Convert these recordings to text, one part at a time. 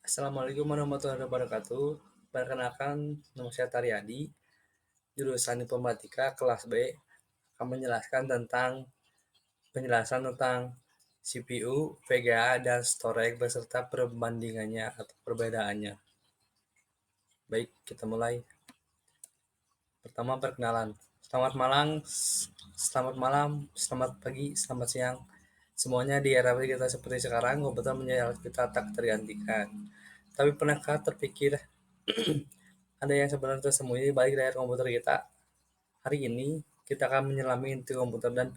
Assalamualaikum warahmatullahi wabarakatuh. Perkenalkan, nama saya Taryadi, jurusan Informatika kelas B. Akan menjelaskan tentang penjelasan tentang CPU, VGA, dan storage beserta perbandingannya atau perbedaannya. Baik, kita mulai. Pertama, perkenalan. Selamat pagi, selamat siang. Semuanya di era kita seperti sekarang, komputer menjadi alat kita tak tergantikan. Tapi pernahkah terpikir ada yang sebenarnya tersembunyi di balik layar komputer kita? Hari ini kita akan menyelami inti komputer dan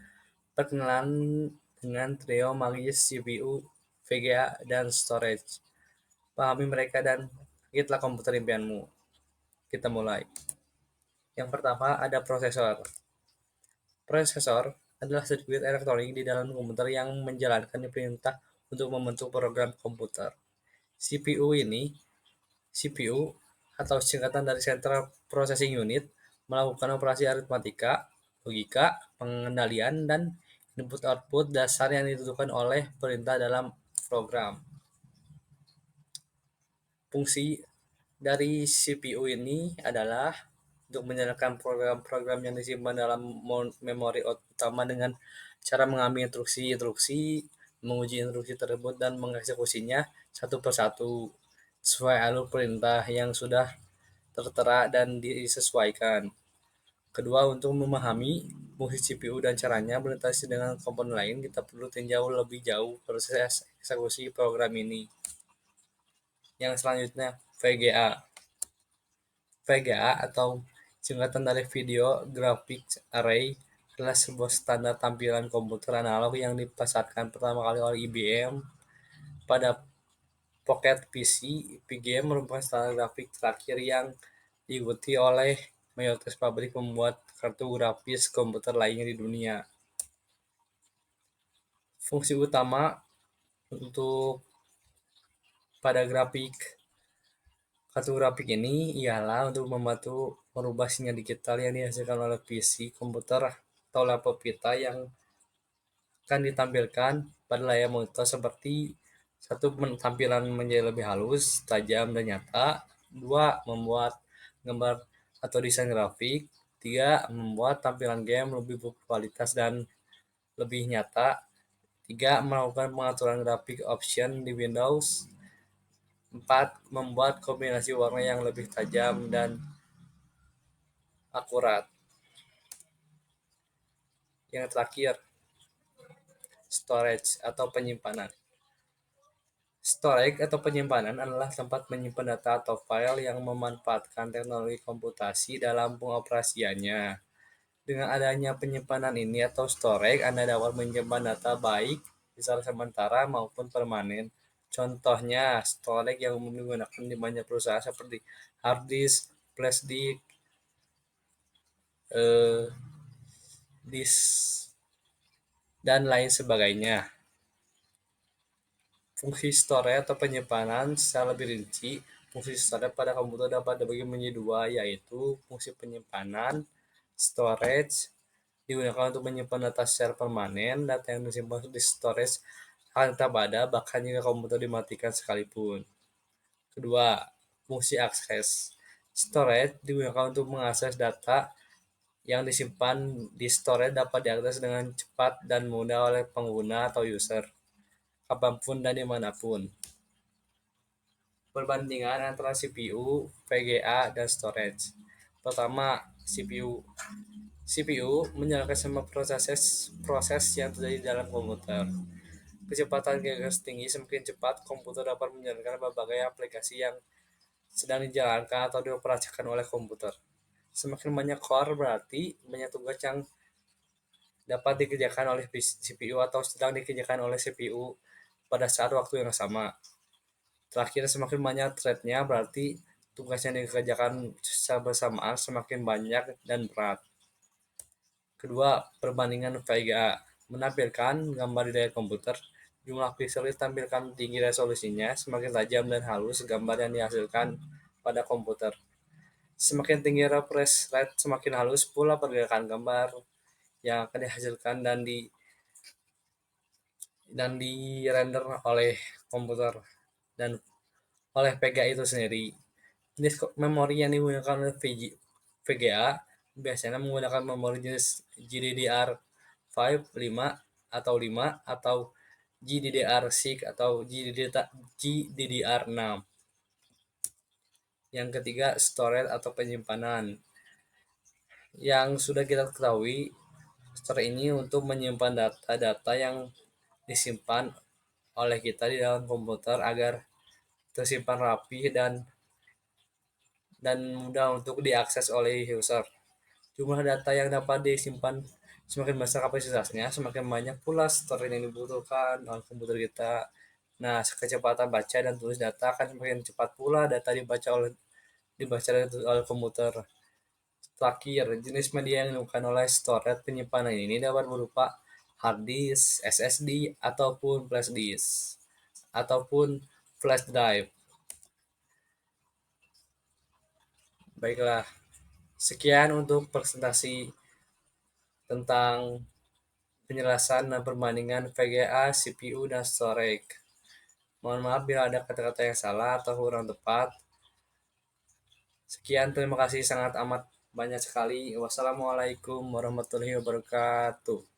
perkenalan dengan trio magis CPU, VGA, dan storage. Pahami mereka dan rakitlah komputer impianmu. Kita mulai. Yang pertama ada prosesor. Prosesor adalah sirkuit elektronik di dalam komputer yang menjalankan perintah untuk membentuk program komputer. CPU atau singkatan dari Central Processing Unit melakukan operasi aritmatika, logika, pengendalian, dan input-output dasar yang ditentukan oleh perintah dalam program. Fungsi dari CPU ini adalah untuk menjalankan program-program yang disimpan dalam memori utama dengan cara mengambil instruksi-instruksi, menguji instruksi tersebut, dan mengeksekusinya satu persatu sesuai alur perintah yang sudah tertera dan disesuaikan. Kedua, untuk memahami fungsi CPU dan caranya berinteraksi dengan komponen lain, kita perlu tinjau lebih jauh proses eksekusi program ini. Yang selanjutnya, VGA. VGA atau singkatan dari Video Graphics Array adalah sebuah standar tampilan komputer analog yang dipasarkan pertama kali oleh IBM pada Pocket PC. VGA merupakan standar grafik terakhir yang diikuti oleh mayoritas pabrik pembuat kartu grafis komputer lainnya di dunia. Fungsi utama untuk pada kartu grafik ini ialah untuk membantu merubah sinyal digital yang dihasilkan oleh PC, komputer, atau laptop kita yang akan ditampilkan pada layar monitor seperti satu, tampilan menjadi lebih halus, tajam, dan nyata. Dua, membuat gambar atau desain grafik. Tiga, membuat tampilan game lebih berkualitas dan lebih nyata. Tiga, melakukan pengaturan grafik option di Windows. Empat, membuat kombinasi warna yang lebih tajam dan akurat. Yang terakhir, storage atau penyimpanan. Storage atau penyimpanan adalah tempat menyimpan data atau file yang memanfaatkan teknologi komputasi dalam pengoperasiannya. Dengan adanya penyimpanan ini atau storage, Anda dapat menyimpan data baik secara sementara maupun permanen. Contohnya, storage yang umum digunakan di banyak perusahaan seperti hard disk, flash disk, disk, dan lain sebagainya. Fungsi storage atau penyimpanan secara lebih rinci, fungsi storage pada komputer dapat dibagi menjadi dua, yaitu fungsi penyimpanan storage digunakan untuk menyimpan data secara permanen. Data yang disimpan di storage akan tetap ada bahkan jika komputer dimatikan sekalipun. Kedua, fungsi akses. Storage digunakan untuk mengakses data yang disimpan di storage dapat diakses dengan cepat dan mudah oleh pengguna atau user kapanpun dan dimanapun. Perbandingan antara CPU, VGA, dan storage. Pertama, CPU. CPU menjalankan semua proses yang terjadi dalam komputer. Kecepatan gagas tinggi, semakin cepat komputer dapat menjalankan berbagai aplikasi yang sedang dijalankan atau dioperasikan oleh komputer. Semakin banyak core berarti banyak tugas yang dapat dikerjakan oleh CPU atau sedang dikerjakan oleh CPU pada saat waktu yang sama. Terakhir, semakin banyak thread-nya berarti tugas yang dikerjakan secara bersamaan semakin banyak dan berat. Kedua, perbandingan VGA menampilkan gambar di layar komputer. Jumlah pixel ditampilkan tinggi resolusinya, semakin tajam dan halus gambar yang dihasilkan pada komputer. Semakin tinggi refresh rate, semakin halus pula pergerakan gambar yang akan dihasilkan dan di render oleh komputer. Dan oleh VGA itu sendiri. Jenis memori yang digunakan oleh VGA biasanya menggunakan memori jenis GDDR5 5 atau 5 atau GDDR6 atau GDDR6. Yang ketiga, storage atau penyimpanan. Yang sudah kita ketahui, storage ini untuk menyimpan data-data yang disimpan oleh kita di dalam komputer agar tersimpan rapi dan mudah untuk diakses oleh user. Jumlah data yang dapat disimpan semakin besar kapasitasnya, semakin banyak pula storage yang dibutuhkan oleh komputer kita. Nah, kecepatan baca dan tulis data akan semakin cepat pula data dibaca oleh komputer. Terakhir, jenis media yang digunakan oleh storage penyimpanan ini dapat berupa hard disk, SSD, ataupun flash disk, ataupun flash drive. Baiklah, sekian untuk presentasi tentang penjelasan dan perbandingan VGA, CPU, dan storage. Mohon maaf bila ada kata-kata yang salah atau kurang tepat. Sekian, terima kasih sangat amat banyak sekali. Wassalamualaikum warahmatullahi wabarakatuh.